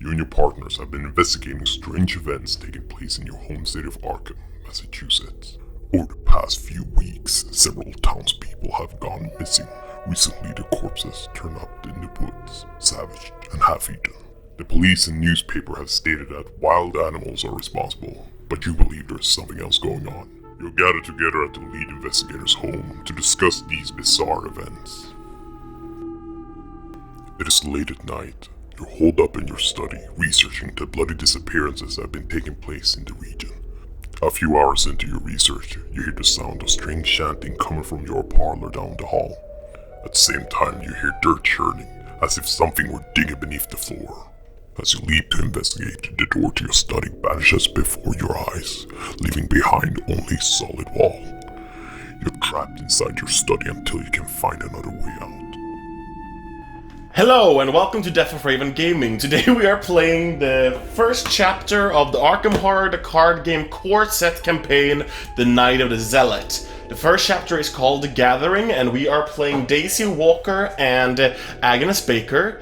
You and your partners have been investigating strange events taking place in your home state of Arkham, Massachusetts. Over the past few weeks, several townspeople have gone missing. Recently, the corpses turned up in the woods, savaged and half-eaten. The police and newspaper have stated that wild animals are responsible, but you believe there's something else going on. You're gathered together at the lead investigator's home to discuss these bizarre events. It is late at night. You're holed up in your study, researching the bloody disappearances that have been taking place in the region. A few hours into your research, you hear the sound of strange chanting coming from your parlor down the hall. At the same time, you hear dirt churning, as if something were digging beneath the floor. As you leap to investigate, the door to your study vanishes before your eyes, leaving behind only solid wall. You're trapped inside your study until you can find another way out. Hello and welcome to Death of Raven Gaming. Today we are playing the first chapter of the Arkham Horror the card game core set campaign, The Night of the Zealot. The first chapter is called The Gathering and we are playing Daisy Walker and Agnes Baker.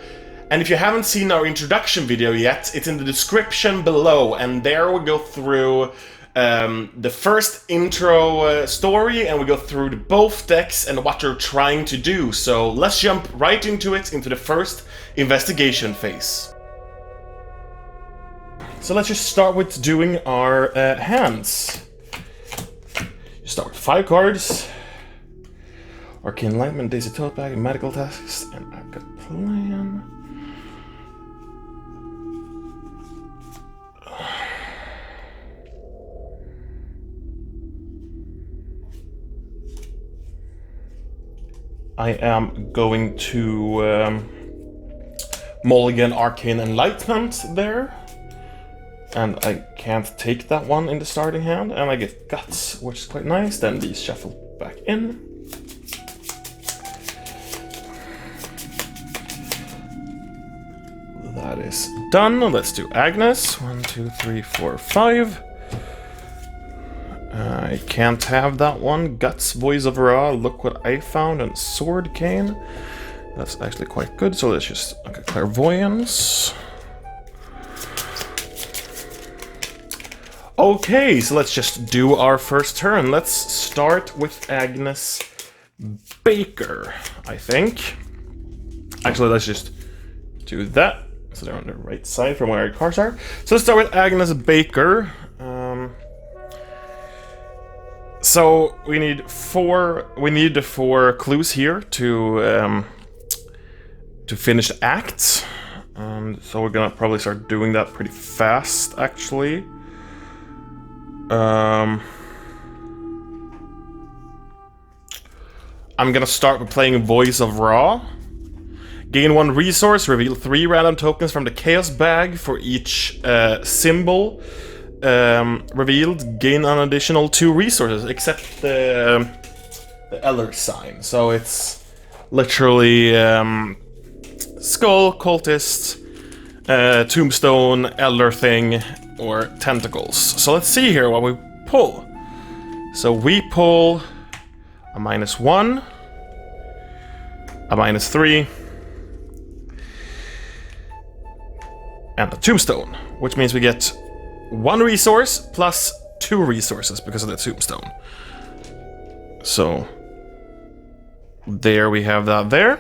And if you haven't seen our introduction video yet, it's in the description below, and there we go through the first intro story, and we go through both decks and what they're trying to do. So let's jump right into it, into the first investigation phase. So let's just start with doing our hands. You start with 5 cards. Arcane Enlightenment, Daisy Tote Bag, Medical Tasks, and I've got Plan. I am going to mulligan Arcane Enlightenment there. And I can't take that one in the starting hand. And I get Guts, which is quite nice. Then these shuffle back in. That is done. Let's do Agnes. 1, 2, 3, 4, 5. I can't have that one. Guts, Voice of Ra, Look What I Found, and Sword Cane. That's actually quite good, so let's just... Okay, Clairvoyance. Okay, so let's just do our first turn. Let's start with Agnes Baker, I think. Actually, let's just do that. So they're on the right side from where our cards are. So let's start with Agnes Baker. So we need the 4 clues here to finish the act. So we're gonna probably start doing that pretty fast, actually. I'm gonna start with playing Voice of Ra. Gain 1 resource, reveal 3 random tokens from the Chaos Bag for each symbol. Revealed, gain an additional 2 resources, except the Eller sign. So it's literally Skull, Cultist, Tombstone, Eller thing, or Tentacles. So let's see here what we pull. So we pull a -1, a -3, and a Tombstone, which means we get 1 resource plus 2 resources because of the Tombstone. So there we have that there.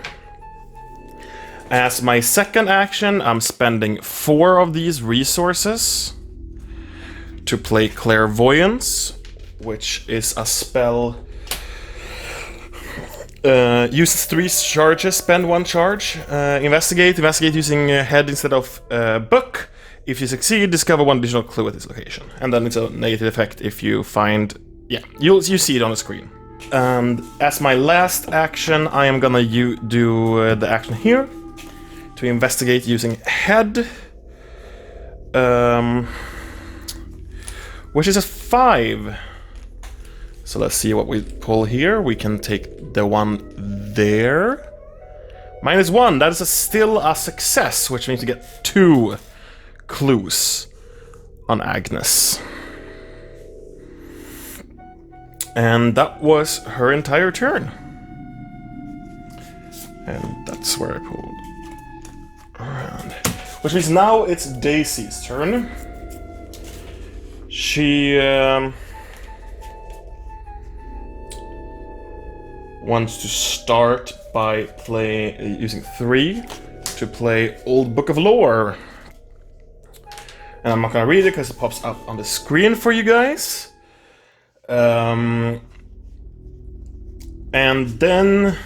As my second action, I'm spending 4 of these resources to play Clairvoyance, which is a spell. Uses 3 charges, spend 1 charge. Investigate using head instead of book. If you succeed, discover 1 additional clue at this location. And then it's a negative effect if you find... Yeah, you see it on the screen. And as my last action, I am gonna do the action here. To investigate using head. Which is a 5. So let's see what we pull here. We can take the one there. -1, that is still a success, which means we get 2 clues on Agnes. And that was her entire turn. And that's where I pulled around. Which means now it's Daisy's turn. She wants to start by using 3 to play Old Book of Lore. And I'm not gonna read it because it pops up on the screen for you guys. And then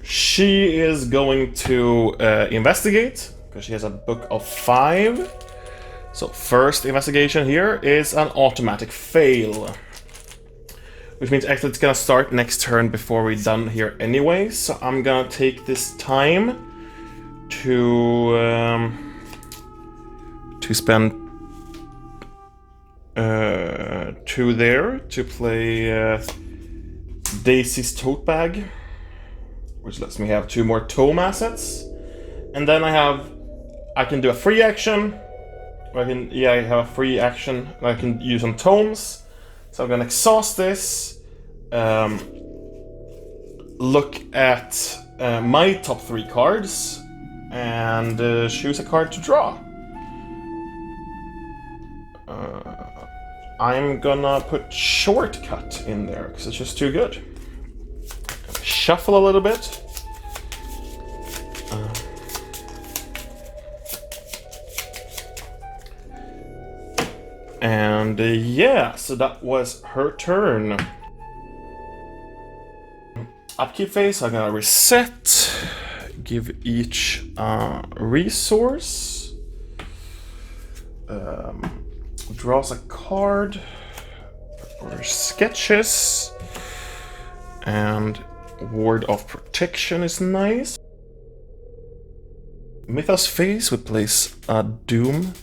she is going to investigate, because she has a book of 5. So first investigation here is an automatic fail. Which means actually it's gonna start next turn before we're done here anyway. So I'm gonna take this time to spend 2 there to play Daisy's tote bag, which lets me have 2 more tome assets, and then I can do a free action. I have a free action I can use on tomes. So I'm gonna exhaust this. Look at my top 3 cards and choose a card to draw. I'm gonna put Shortcut in there because it's just too good. Shuffle a little bit. And yeah, so that was her turn. Upkeep phase, I'm gonna reset. Give each resource. Draws a card. Or sketches. And Ward of Protection is nice. Mythos Phase would place a Doom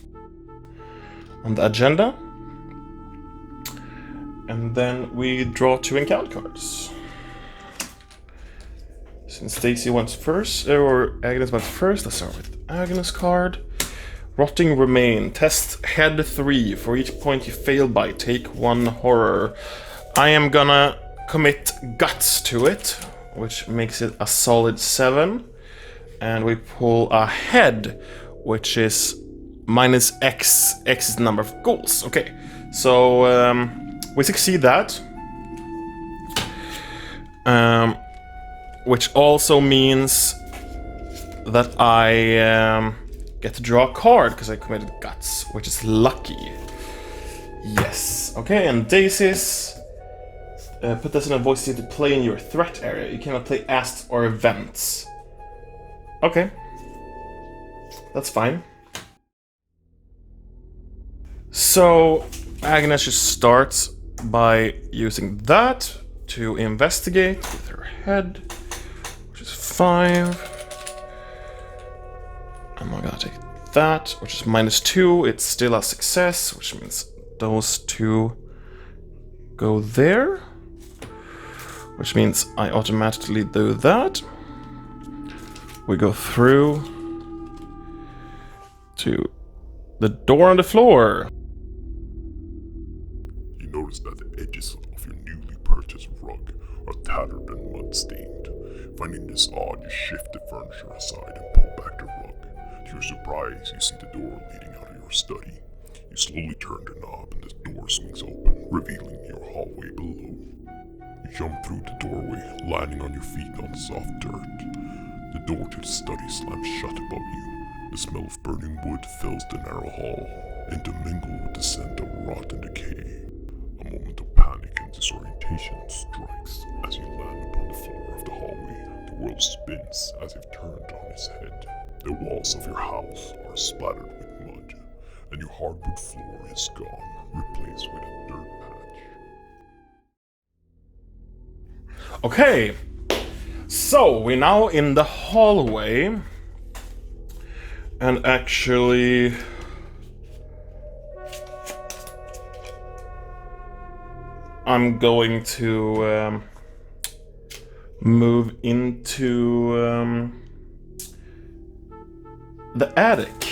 on the agenda. And then we draw 2 encounter cards. Since Daisy went first, or Agnes went first, let's start with Agnes card. Rotting Remain. Test head 3. For each point you fail by, take 1 horror. I am gonna commit Guts to it, which makes it a solid 7. And we pull a head, which is minus X. X is the number of goals. Okay, so we succeed that. Which also means that I get to draw a card because I committed Guts, which is lucky. Yes. Okay, and Daisy's. Put this in a voice to play in your threat area. You cannot play asks or events. Okay. That's fine. So, Agnes just starts by using that to investigate with her head, which is 5. And I'm gonna take that, which is -2. It's still a success, which means those 2 go there. Which means I automatically do that. We go through to the door on the floor. You notice that the edges of your newly purchased rug are tattered and mud-stained. Finding this odd, you shift the furniture aside and pull back the rug. To your surprise, you see the door leading out of your study. You slowly turn the knob and the door swings open, revealing your hallway below. You jump through the doorway, landing on your feet on soft dirt. The door to the study slams shut above you. The smell of burning wood fills the narrow hall, intermingled with the scent of rot and decay. A moment of panic and disorientation strikes as you land upon the floor of the hallway. The world spins as if turned on its head. The walls of your house are splattered with mud, and your hardwood floor is gone, replaced with a dirt patch. Okay, so we're now in the hallway, and actually I'm going to move into the attic.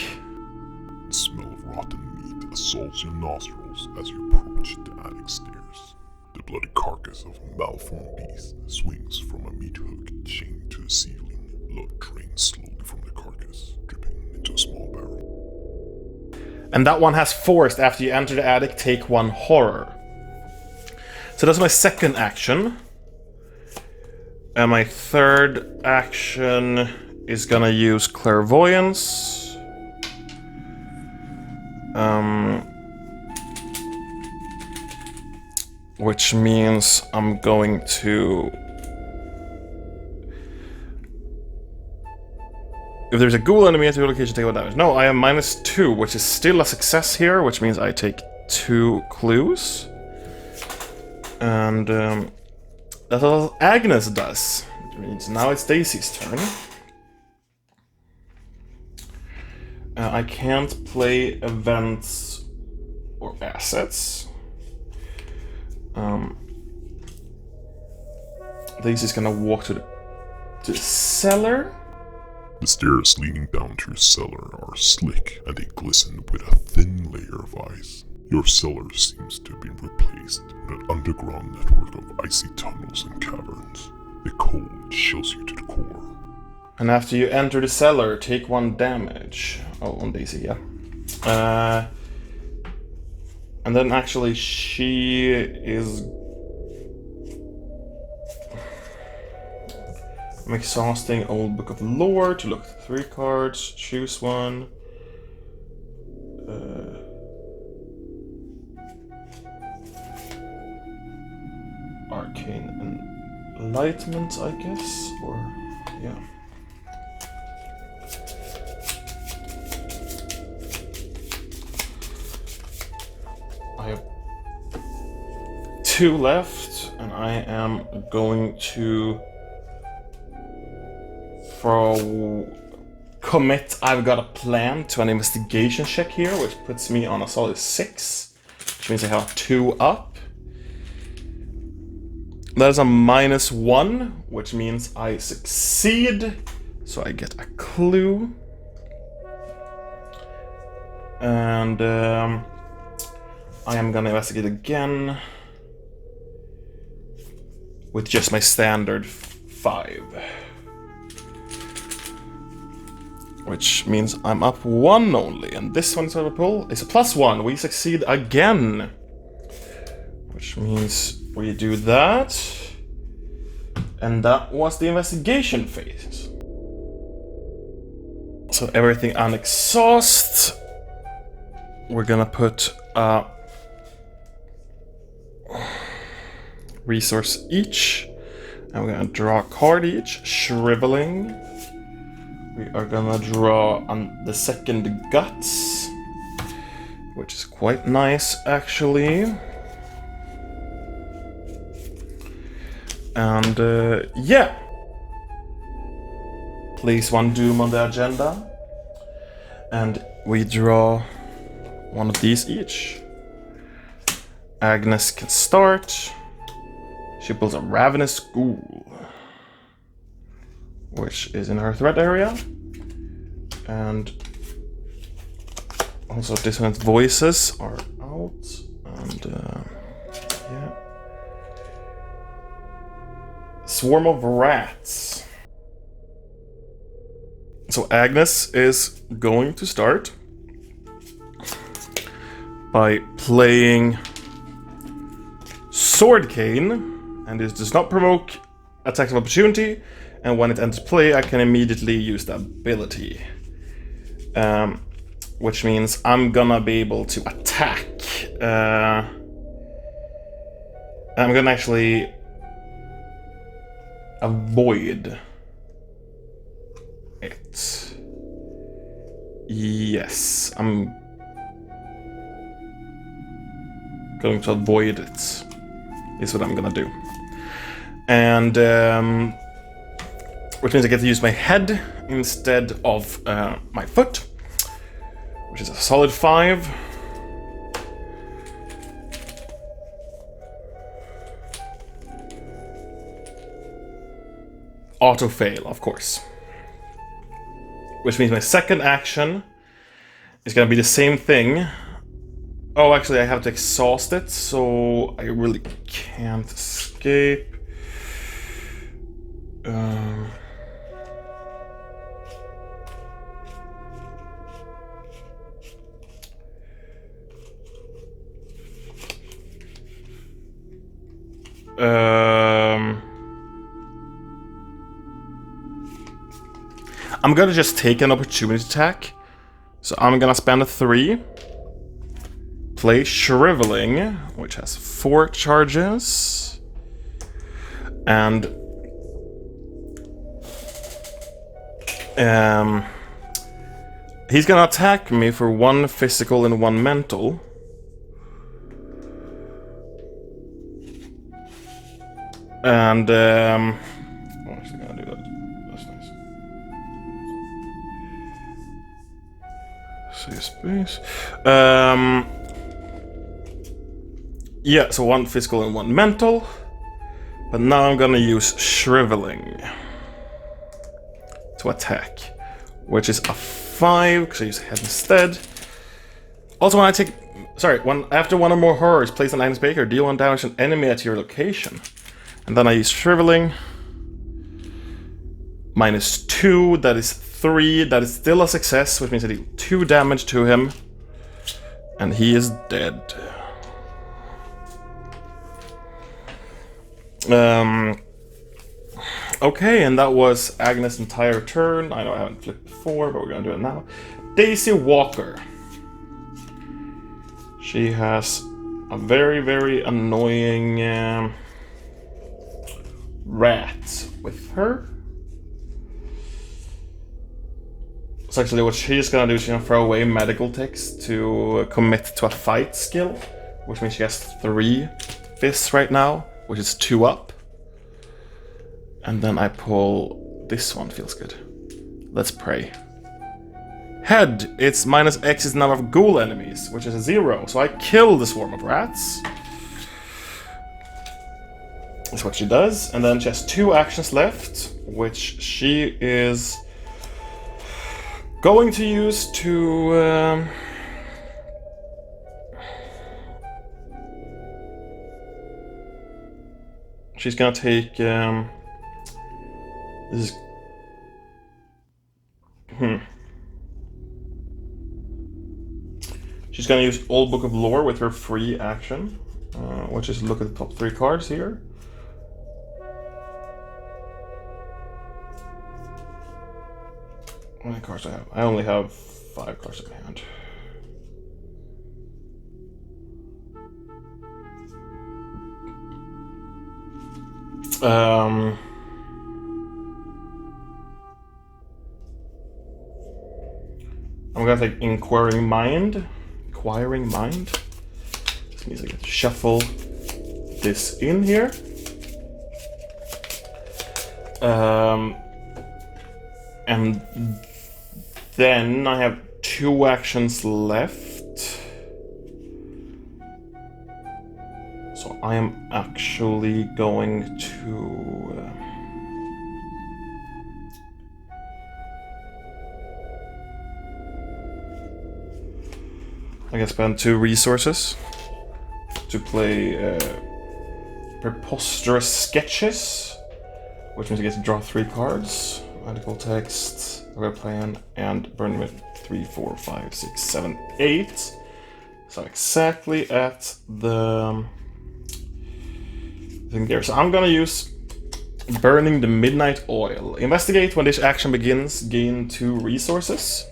The smell of rotten meat assaults your nostrils as you approach the attic stairs. The bloody carcass of a malformed beast swings from a meat hook chained to the ceiling. Blood drains slowly from the carcass And that one has forced. After you enter the attic, take 1 horror. So that's my second action. And my third action is gonna use clairvoyance. Which means I'm going to... If there's a ghoul enemy at your location, take 1 damage. No, I am -2, which is still a success here, which means I take 2 clues. And that's all Agnes does. Which means now it's Daisy's turn. I can't play events or assets. Daisy's gonna walk to the cellar. The stairs leading down to your cellar are slick and they glisten with a thin layer of ice. Your cellar seems to have been replaced with an underground network of icy tunnels and caverns. The cold chills you to the core. And after you enter the cellar, take 1 damage. Oh, on Daisy, yeah. And then actually she is... I'm exhausting Old Book of Lore to look at 3 cards, choose 1. Arcane Enlightenment, I guess, or yeah. I have 2 left, and I am going to commit I've got a plan to an investigation check here, which puts me on a solid 6, which means I have 2 up. That is a -1, which means I succeed, so I get a clue. And I am gonna investigate again with just my standard 5. Which means I'm up 1 only, and this one's gonna pull is a +1. We succeed again. Which means we do that. And that was the investigation phase. So everything unexhaust. We're gonna put a resource each. And we're gonna draw a card each, shriveling. We are gonna draw on the second guts, which is quite nice actually. And yeah, place 1 doom on the agenda, and we draw 1 of these each. Agnes can start. She pulls a ravenous ghoul, which is in her threat area. And also dissonant voices are out. And yeah. Swarm of rats. So Agnes is going to start by playing Sword Cane, and this does not provoke attacks of opportunity. And when it enters play, I can immediately use the ability. Which means I'm gonna be able to attack. I'm gonna actually avoid it. Yes, I'm going to avoid it, is what I'm gonna do. And which means I get to use my head instead of my foot, which is a solid 5. Auto fail, of course. Which means my second action is gonna be the same thing. Oh, actually, I have to exhaust it, so I really can't escape. I'm gonna just take an opportunity attack. So I'm gonna spend a 3. Play Shriveling, which has 4 charges. And he's gonna attack me for 1 physical and 1 mental. And I'm actually gonna do that. That's nice. Save space. Yeah, so 1 physical and 1 mental. But now I'm gonna use Shriveling to attack, which is a 5 because I use head instead. Also, when I take, after 1 or more horrors, place an Agnes Baker, deal 1 damage to an enemy at your location. And then I use Shriveling. -2, that is 3. That is still a success, which means I deal 2 damage to him. And he is dead. Okay, and that was Agnes' entire turn. I know I haven't flipped before, but we're gonna do it now. Daisy Walker. She has a very, very annoying rat with her. So actually what she's gonna do is she's gonna throw away medical text to commit to a fight skill, which means she has 3 fists right now, which is 2 up. And then I pull this one, feels good. Let's pray. Head, it's -X is the number of ghoul enemies, which is a 0. So I kill the swarm of rats. That's what she does. And then she has 2 actions left, which she is going to use to she's gonna take this is she's gonna use Old Book of Lore with her free action, which is look at the top 3 cards here. How many cards do I have? I only have 5 cards in my hand. I'm gonna take Inquiring Mind. Inquiring Mind. This means I get to shuffle this in here. And then I have 2 actions left. So I am actually going to I guess spend 2 resources to play Preposterous Sketches, which means I get to draw 3 cards. Medical text, we're playing, and burn with 3, 4, 5, 6, 7, 8. So exactly at the thing there. So I'm gonna use Burning the Midnight Oil. Investigate, when this action begins, gain 2 resources.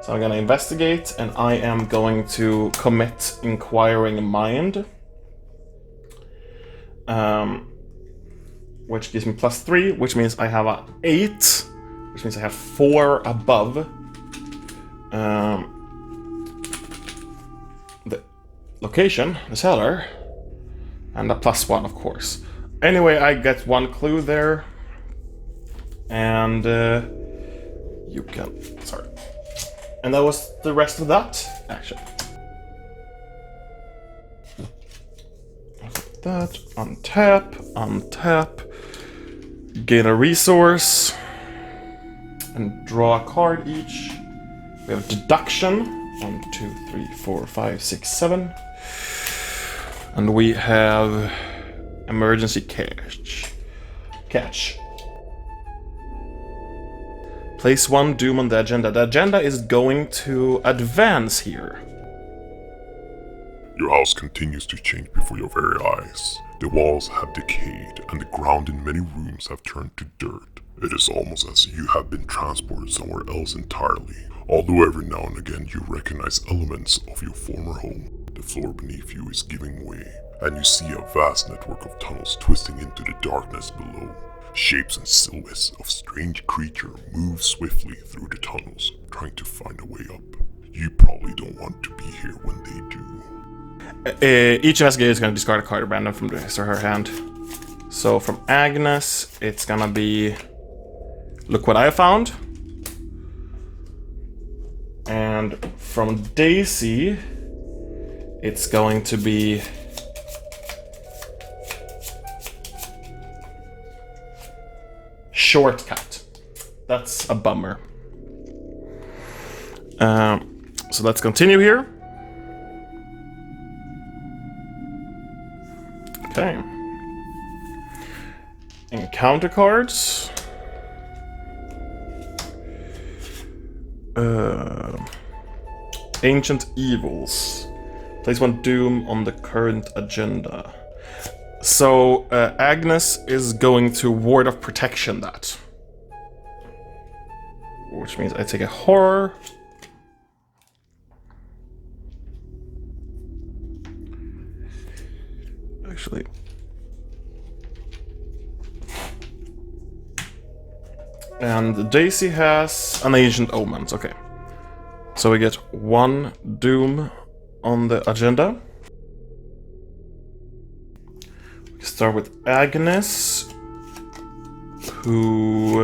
So I'm gonna investigate, and I am going to commit Inquiring Mind. Which gives me +3, which means I have a 8, which means I have 4 above the location, the cellar, and a +1, of course. Anyway, I get 1 clue there, and you can, sorry. And that was the rest of that action. That, untap, gain a resource, and draw a card each. We have deduction, 1, 2, 3, 4, 5, 6, 7. And we have emergency catch. Place 1 doom on the agenda. The agenda is going to advance here. Your house continues to change before your very eyes. The walls have decayed and the ground in many rooms have turned to dirt. It is almost as if you have been transported somewhere else entirely. Although every now and again you recognize elements of your former home. The floor beneath you is giving way, and you see a vast network of tunnels twisting into the darkness below. Shapes and silhouettes of strange creatures move swiftly through the tunnels, trying to find a way up. You probably don't want to be here when they do. Each investigator is going to discard a card at random from his or her hand. So from Agnes, it's gonna be Look What I Found. And from Daisy, it's going to be Shortcut. That's a bummer. So let's continue here. Okay. Encounter cards. Ancient Evils. Place one doom on the current agenda. So Agnes is going to Ward of Protection that. Which means I take a horror. Actually. And Daisy has an Ancient Omens, okay. So we get one doom on the agenda. We start with Agnes, who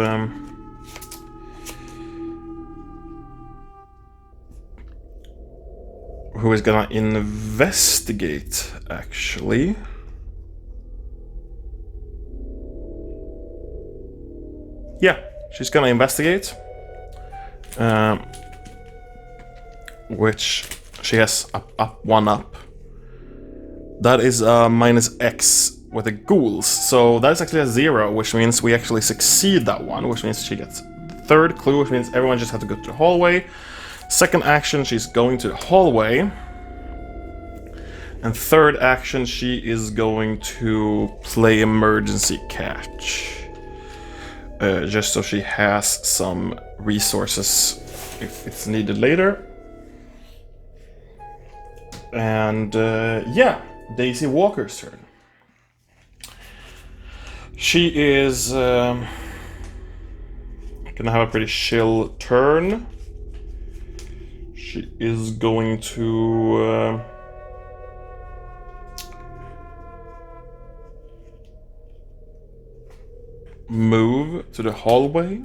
is gonna investigate, actually. Yeah, she's gonna investigate. Which she has up 1 up. That is minus X with the ghouls. So that's actually a 0, which means we actually succeed that one, which means she gets third clue, which means everyone just has to go to the hallway. Second action, she's going to the hallway. And third action, she is going to play Emergency Catch. Just so she has some resources if it's needed later. And yeah, Daisy Walker's turn. She is gonna have a pretty chill turn. She is going to move to the hallway.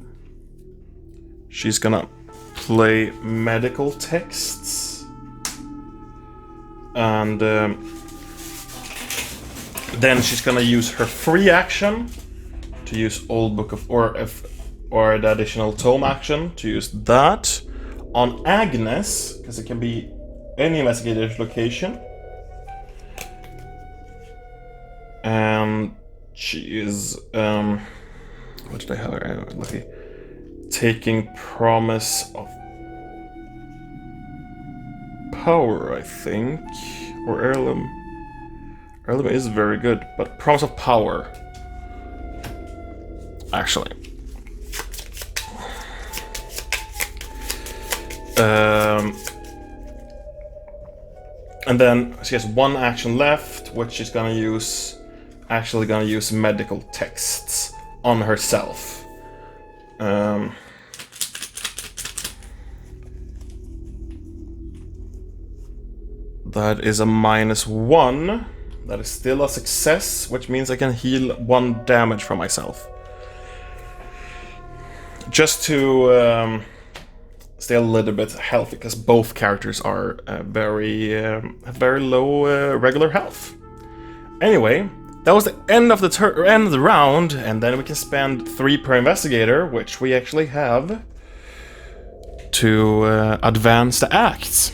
She's gonna play medical texts. And then she's gonna use her free action to use Old Book of or the additional tome action to use that on Agnes, because it can be any investigator's location. And she is what did I have? Lucky. Taking Promise of Power, I think, or Heirloom. Heirloom is very good, but Promise of Power, actually. And then she has 1 action left, which she's gonna use. Actually, gonna use medical texts on herself. That is a -1. That is still a success, which means I can heal 1 damage from myself. Just to stay a little bit healthy, because both characters are very low regular health. Anyway, that was the end of the end of the round, and then we can spend 3 per investigator, which we actually have to advance the acts.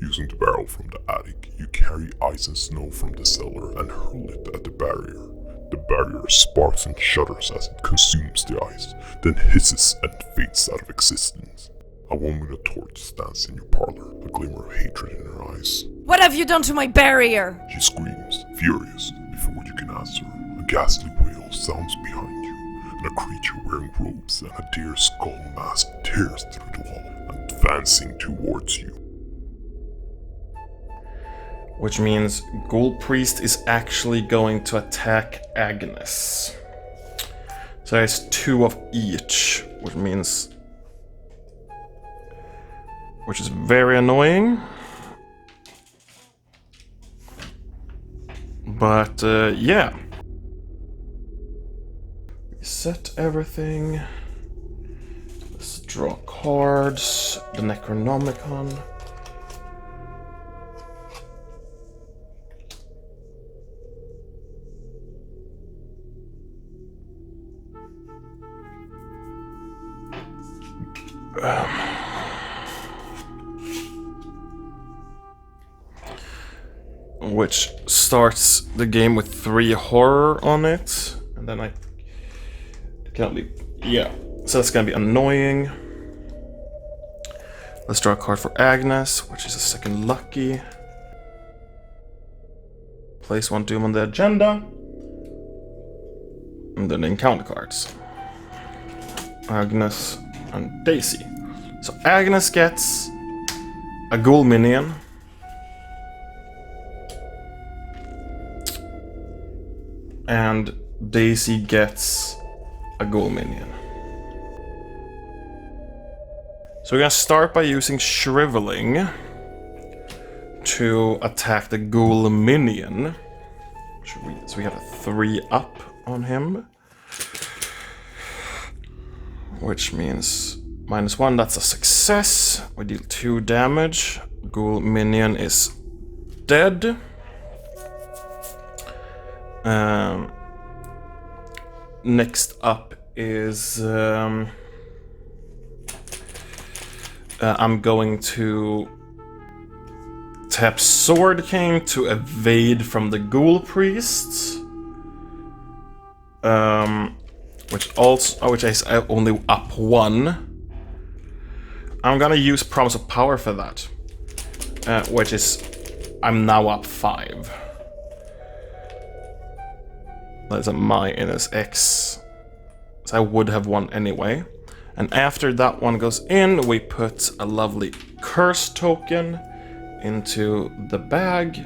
Using the barrel from the attic, you carry ice and snow from the cellar and hurl it at the barrier. The barrier sparks and shudders as it consumes the ice, then hisses and fades out of existence. A woman with a torch stands in your parlor, a glimmer of hatred in her eyes. What have you done to my barrier? She screams, furious. Before you can answer, a ghastly wail sounds behind you, and a creature wearing robes and a deer skull mask tears through the wall, advancing towards you. Which means Ghoul Priest is actually going to attack Agnes. So there's 2 of each, which is very annoying. But yeah. Reset everything. Let's draw cards. The Necronomicon. Which starts the game with 3 horror on it, and then I can't leave. Yeah, so that's gonna be annoying. Let's draw a card for Agnes, which is a second lucky. Place 1 doom on the agenda, and then encounter cards. Agnes and Daisy. So Agnes gets a ghoul minion. And Daisy gets a ghoul minion. So we're gonna start by using Shriveling to attack the ghoul minion. So we have a 3-up on him. Which means -1, that's a success. We deal 2 damage. Ghoul minion is dead. Next up is I'm going to tap Sword King to evade from the Ghoul Priest. Which is only up 1. I'm gonna use Promise of Power for that. Which is I'm now up 5. That's a -X. So I would have won anyway. And after that one goes in, we put a lovely curse token into the bag.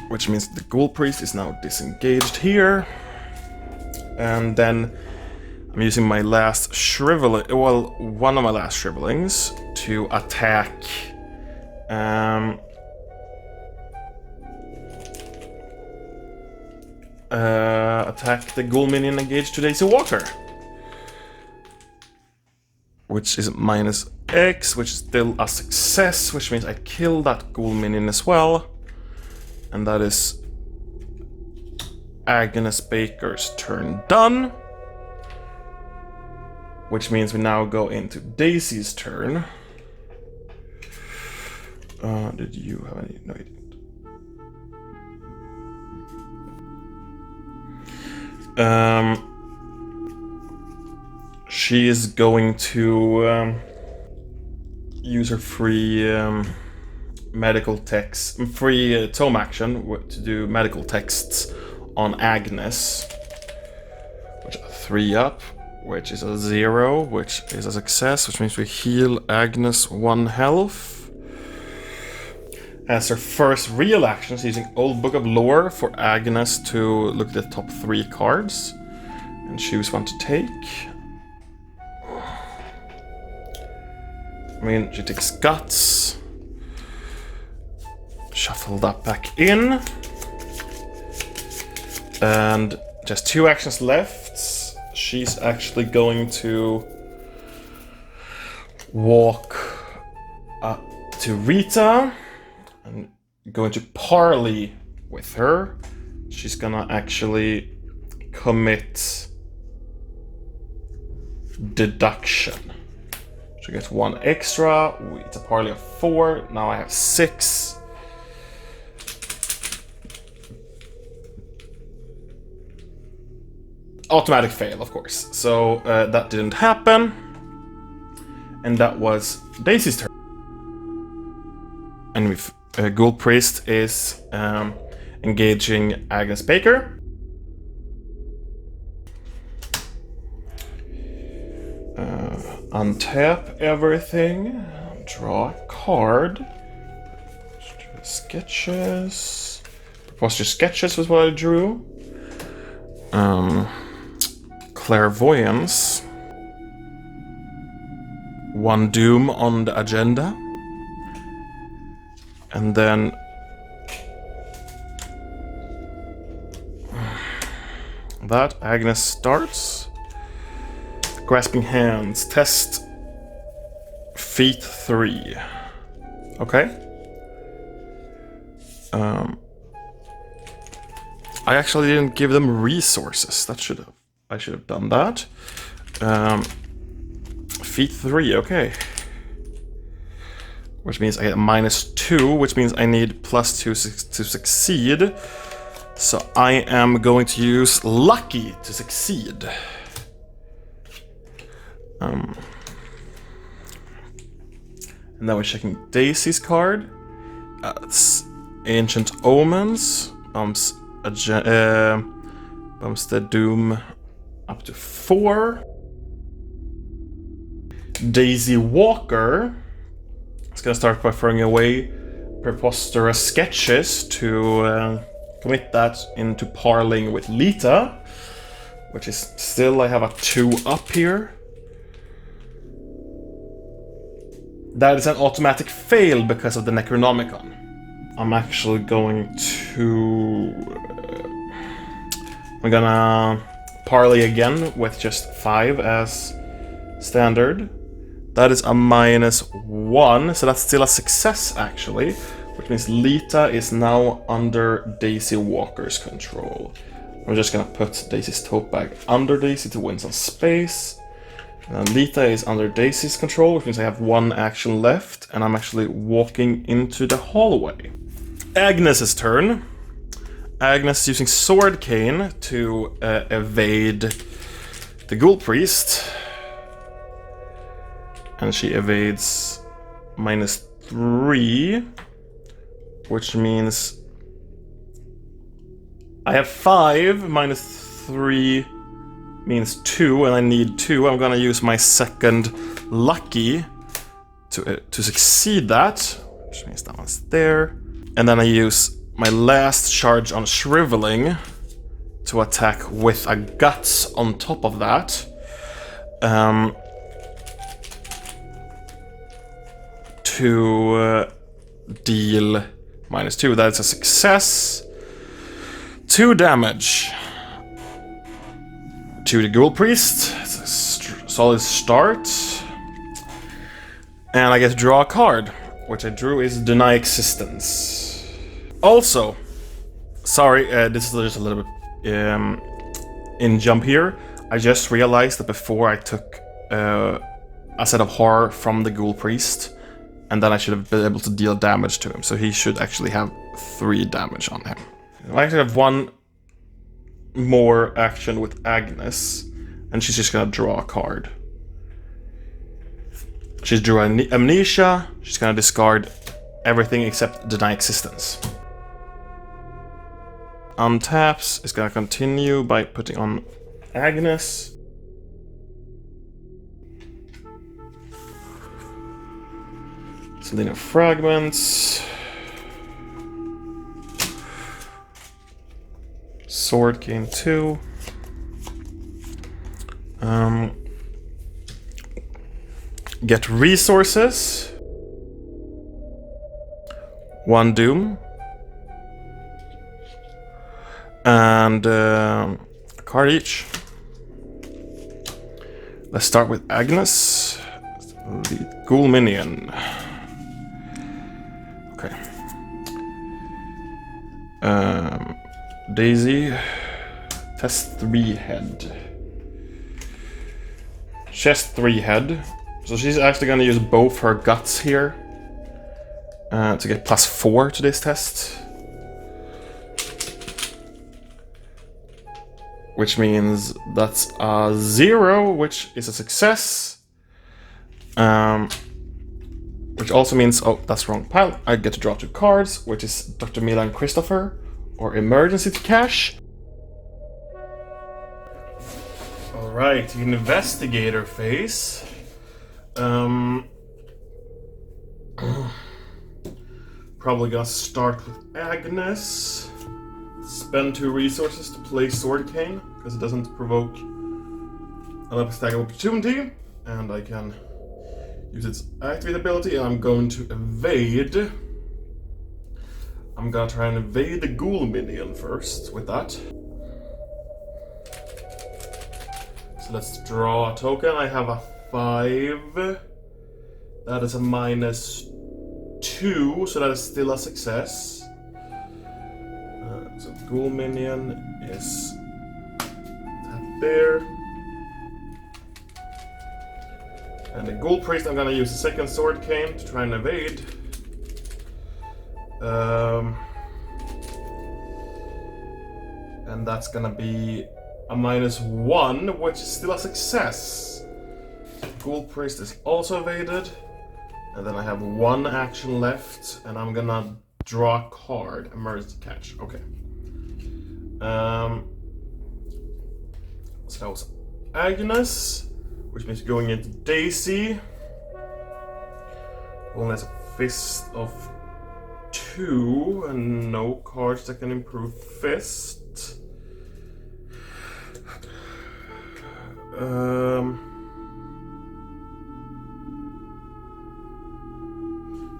Which means the Ghoul Priest is now disengaged here. And then I'm using my last Shriveling, well, one of my last Shrivelings to attack attack the Ghoul minion engaged to Daisy Walker. Which is -X, which is still a success, which means I kill that Ghoul minion as well. And that is Agnes Baker's turn done. Which means we now go into Daisy's turn. Did you have any? No, you didn't. She is going to use her free medical text, free tome action to do medical texts on Agnes, which are 3-up, which is a 0, which is a success, which means we heal Agnes 1 health. As her first real action, she's using Old Book of Lore for Agnes to look at the top 3 cards and choose one to take. I mean, she takes Guts. Shuffle that back in. And just 2 actions left. She's actually going to walk up to Rita and going to parley with her. She's gonna actually commit deduction. She gets 1 extra. It's a parley of 4. Now I have 6. automatic fail, of course. So that didn't happen. And that was Daisy's turn. And we've, Ghoul Priest is engaging Agnes Baker. Untap everything. Draw a card. Sketches. Preposterous Sketches was what I drew. Clairvoyance. One Doom on the agenda. And then that Agnes starts. Grasping Hands. Test Feat 3. Okay. I actually didn't give them resources. I should have done that. Feat 3, okay. Which means I get -2, which means I need +2 to succeed. So I am going to use Lucky to succeed. And now we're checking Daisy's card. It's Ancient Omens. Bumps the Doom up to 4. Daisy Walker is gonna start by throwing away Preposterous Sketches to commit that into parlaying with Rita, which is still, I have a 2 up here. That is an automatic fail because of the Necronomicon. I'm actually going to... I'm gonna parlay again with just 5 as standard. That is a -1, so that's still a success actually, which means Rita is now under Daisy Walker's control. I'm just gonna put Daisy's tote bag under Daisy to win some space. And Rita is under Daisy's control, which means I have 1 action left, and I'm actually walking into the hallway. Agnes's turn. Agnes using Sword Cane to evade the Ghoul Priest. And she evades -3, which means I have 5, -3 means 2, and I need 2. I'm gonna use my second Lucky to succeed that, which means that one's there. And then I use my last charge on Shriveling to attack with a Guts on top of that. To deal -2. That is a success. 2 damage to the Ghoul Priest. It's a solid start. And I get to draw a card, which I drew is Deny Existence. Also, sorry, this is just a little bit in jump here. I just realized that before I took a set of horror from the Ghoul Priest, and then I should have been able to deal damage to him. So he should actually have 3 damage on him. I actually have 1 more action with Agnes, and she's just gonna draw a card. She's drew Amnesia. She's gonna discard everything except Deny Existence. Untaps is gonna continue by putting on Agnes. Selena Fragments. Sword Cane 2. Get resources. 1 Doom. And a card each. Let's start with Agnes. The Ghoul Minion. Okay. Daisy. Test 3 head. Chest 3 head. So she's actually gonna use both her guts here to get +4 to this test. which means that's a 0, which is a success. Which also means, oh, that's wrong pile. I get to draw 2 cards, which is Dr. Mila and Christopher, or Emergency to cash. Alright, Investigator Phase. Probably gonna start with Agnes. Spend 2 resources to play Sword Cane, because it doesn't provoke an upstack of opportunity. And I can use its activate ability, and I'm going to evade. I'm gonna try and evade the ghoul minion first with that. So let's draw a token. I have a 5. That is a -2, so that is still a success. So ghoul minion is that there. And the Ghoul Priest, I'm gonna use the second Sword Cane to try and evade. And that's gonna be a -1, which is still a success. Ghoul Priest is also evaded. And then I have 1 action left, and I'm gonna draw a card. Emergency catch. Okay. So that was Agnes, which means going into Daisy. Only has a fist of 2 and no cards that can improve fist.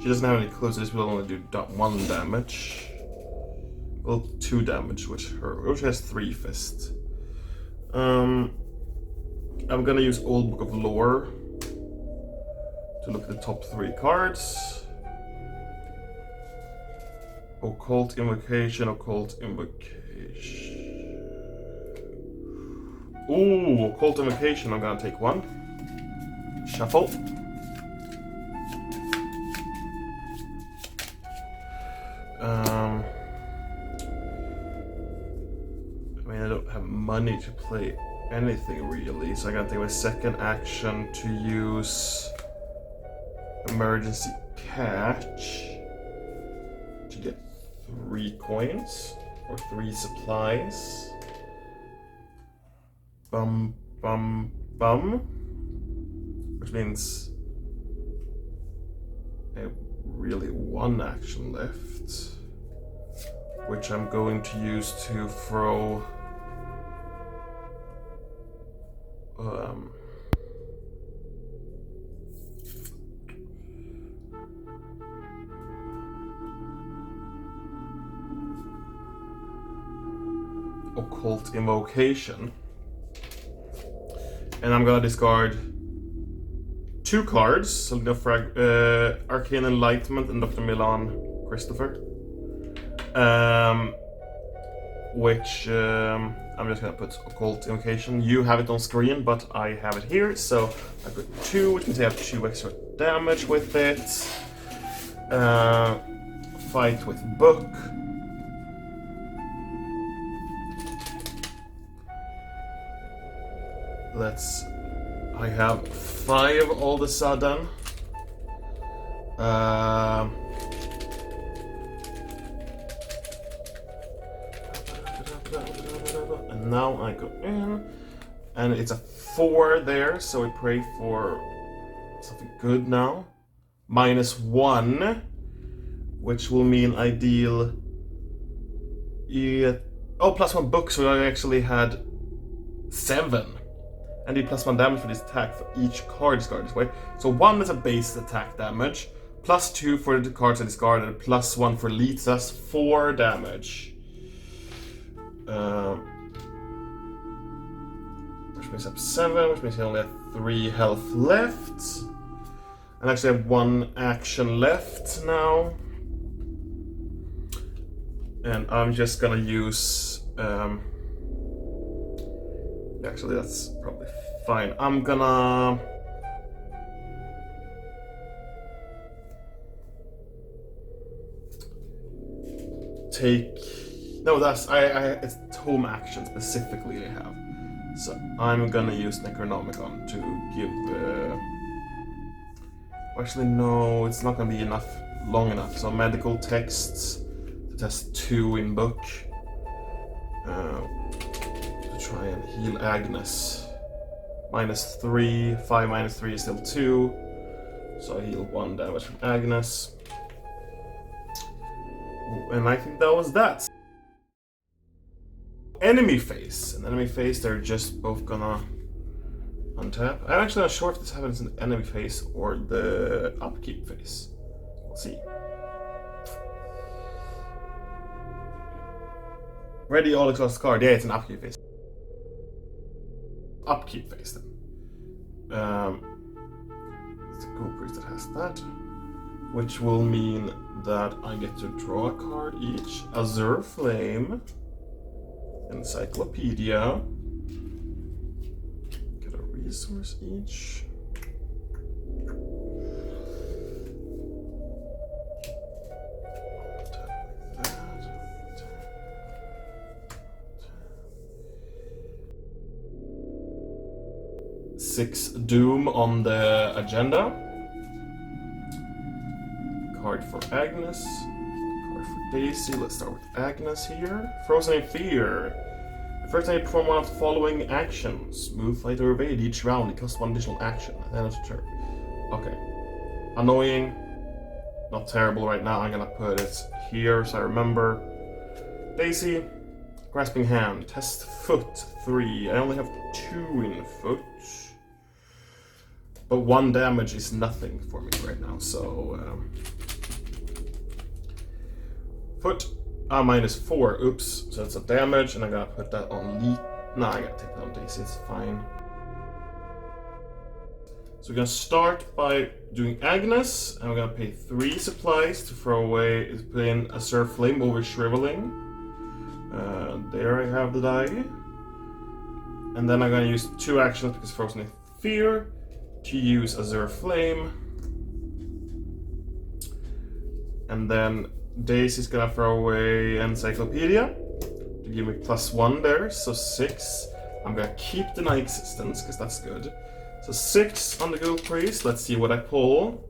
She doesn't have any clues, so this will only do 1 damage. Well, 2 damage, which has 3 fists. I'm gonna use Old Book of Lore to look at the top 3 cards. Occult Invocation, Occult Invocation. Ooh, Occult Invocation, I'm gonna take 1. Shuffle. I mean, I don't have money to play anything really, so I'm gonna take my second action to use Emergency Catch to get 3 coins or 3 supplies. Bum, bum, bum. Which means I have really 1 action left, which I'm going to use to throw Occult Invocation. And I'm gonna discard 2 cards, Arcane Enlightenment and Dr. Milan Christopher. Which I'm just gonna put Occult Invocation. You have it on screen, but I have it here, so I put 2, which means I have 2 extra damage with it. Fight with Book. I have 5 all of a sudden. And now I go in, and it's a 4 there, so I pray for something good now. -1, which will mean I deal. +1 book, so I actually had 7. And do +1 damage for this attack for each card discarded this way. So 1 is a base attack damage, +2 for the cards I discarded, +1 for elite, so that's 4 damage. Which makes up 7, which means I only have 3 health left. And actually I have 1 action left now. And I'm just gonna use... actually, that's probably fine. I'm gonna... take No, that's it's tome action specifically I have. So I'm gonna use Necronomicon to give. Actually, no, it's not gonna be long enough. So medical texts to test 2 in book. To try and heal Agnes. -3, 5 -3 is still 2. So I heal 1 damage from Agnes. And I think that was that. Enemy phase. In enemy phase, they're just both gonna untap. I'm actually not sure if this happens in the enemy phase or the upkeep phase. We'll see. Ready all exhaust card. Yeah, it's an upkeep phase. Upkeep phase then. It's a Ghoul Priest that has that. Which will mean that I get to draw a card each. Azure Flame. Encyclopedia. Get a resource each. Six Doom on the agenda. Card for Agnes. Card for Daisy. Let's start with Agnes here. Frozen in Fear. The first time you perform one of the following actions. Move, fight, or evade each round. It costs 1 additional action at the end of the turn. Okay. Annoying. Not terrible right now. I'm gonna put it here so I remember. Daisy. Grasping Hand. Test Foot 3. I only have 2 in Foot. But 1 damage is nothing for me right now, so... Foot, -4, oops, so that's a damage, and I gotta put that on No, I gotta take that on Daisy, it's fine. So we're gonna start by doing Agnes, and we're gonna pay 3 supplies to throw away, to put in a Azure Flame over Shriveling. There I have the die. And then I'm gonna use 2 actions because Frozen in Fear. To use Azure Flame. And then Daisy's gonna throw away Encyclopedia to give me +1 there, so 6. I'm gonna keep Deny Existence, because that's good. So 6 on the Ghoul Priest, let's see what I pull.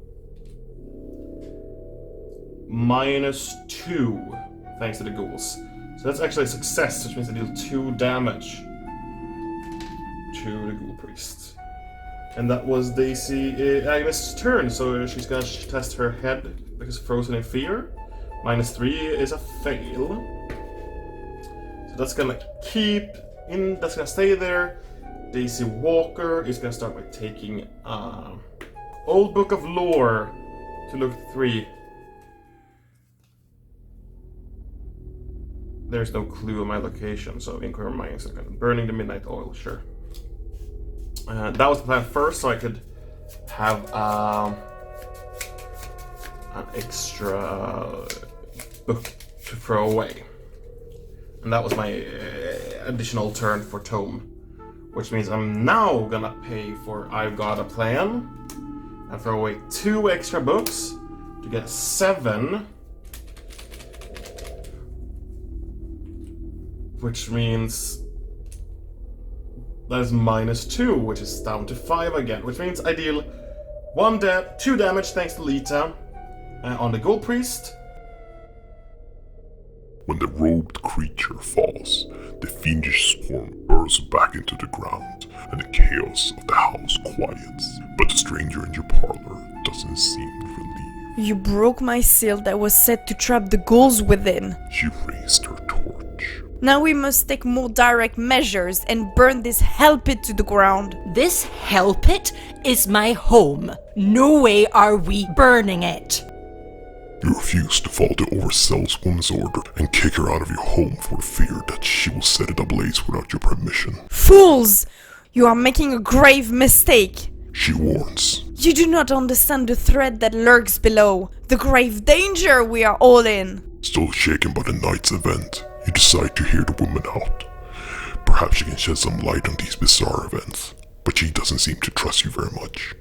-2, thanks to the ghouls. So that's actually a success, which means I deal 2 damage to the Ghoul Priest. And that was Daisy Agnes' turn, so she's gonna test her head because Frozen in Fear. -3 is a fail. So that's gonna that's gonna stay there. Daisy Walker is gonna start by taking Old Book of Lore to look 3. There's no clue on my location, so incur mines are gonna burning the midnight oil, sure. That was the plan first, so I could have an extra book to throw away. And that was my additional turn for Tome. Which means I'm now gonna pay for I've Got a Plan. And throw away 2 extra books to get 7. Which means... that is -2, which is down to 5 again, which means I deal 2 damage thanks to Rita on the Ghoul Priest. When the robed creature falls, the fiendish swarm bursts back into the ground, and the chaos of the house quiets. But the stranger in your parlor doesn't seem relieved. You broke my seal that was set to trap the ghouls within. She raised her torch. Now we must take more direct measures and burn this hell pit to the ground. This hell pit is my home. No way are we burning it. You refuse to follow the overzealous woman's order and kick her out of your home for fear that she will set it ablaze without your permission. Fools! You are making a grave mistake. She warns. You do not understand the threat that lurks below. The grave danger we are all in. Still shaken by the night's event, you decide to hear the woman out. Perhaps she can shed some light on these bizarre events, but she doesn't seem to trust you very much.